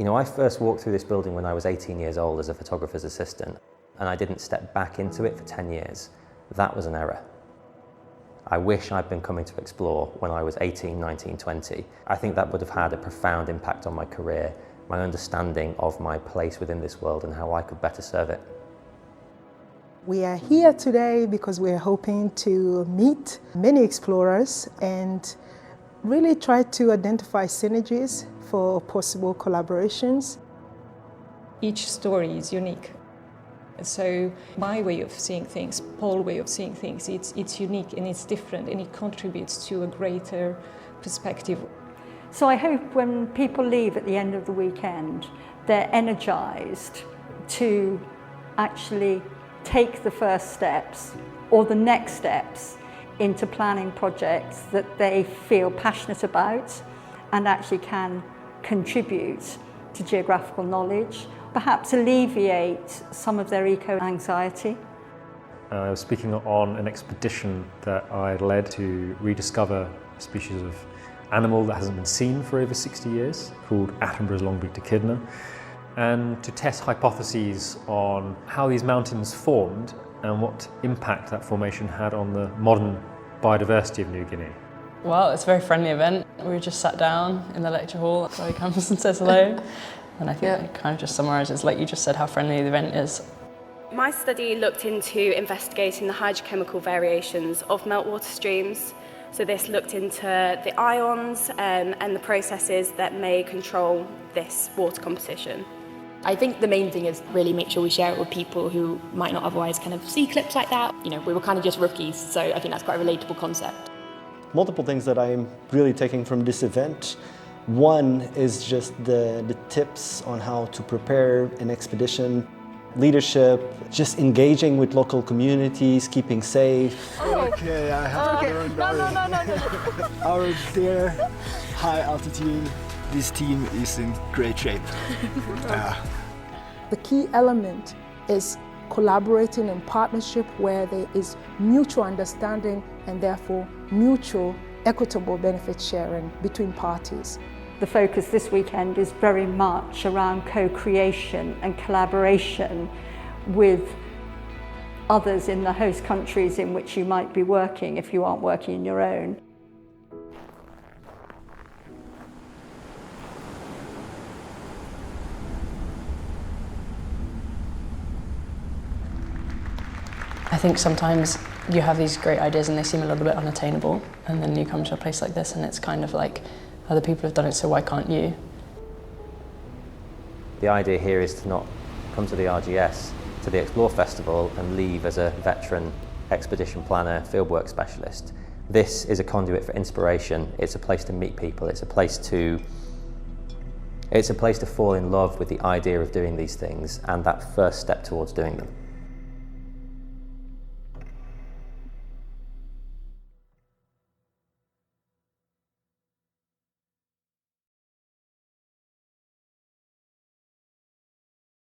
You know, I first walked through this building when I was 18 years old as a photographer's assistant, and I didn't step back into it for 10 years. That was an error. I wish I'd been coming to explore when I was 18, 19, 20. I think that would have had a profound impact on my career, my understanding of my place within this world and how I could better serve it. We are here today because we're hoping to meet many explorers and really try to identify synergies for possible collaborations. Each story is unique. So my way of seeing things, Paul's way of seeing things, it's unique and it's different and it contributes to a greater perspective. So I hope when people leave at the end of the weekend, they're energized to actually take the first steps or the next steps into planning projects that they feel passionate about and actually can contribute to geographical knowledge, perhaps alleviate some of their eco-anxiety. I was speaking on an expedition that I led to rediscover a species of animal that hasn't been seen for over 60 years, called Attenborough's longbeaked echidna, and to test hypotheses on how these mountains formed and what impact that formation had on the modern biodiversity of New Guinea. Well, it's a very friendly event. We just sat down in the lecture hall, so he comes and says hello. And I think it kind of just summarises, like you just said, how friendly the event is. My study looked into investigating the hydrochemical variations of meltwater streams. So this looked into the ions and the processes that may control this water composition. I think the main thing is really make sure we share it with people who might not otherwise kind of see clips like that. You know, we were kind of just rookies, so I think that's quite a relatable concept. Multiple things that I'm really taking from this event. One is just the tips on how to prepare an expedition, leadership, just engaging with local communities, keeping safe. Okay, I have to learn No. Our dear high altitude, this team is in great shape. The key element is collaborating in partnership where there is mutual understanding and therefore mutual equitable benefit sharing between parties. The focus this weekend is very much around co-creation and collaboration with others in the host countries in which you might be working if you aren't working in your own. I think sometimes you have these great ideas and they seem a little bit unattainable, and then you come to a place like this and it's kind of like, other people have done it, so why can't you? The idea here is to not come to the RGS, to the Explore Festival, and leave as a veteran expedition planner, fieldwork specialist. This is a conduit for inspiration. It's a place to meet people. It's a place to fall in love with the idea of doing these things and that first step towards doing them.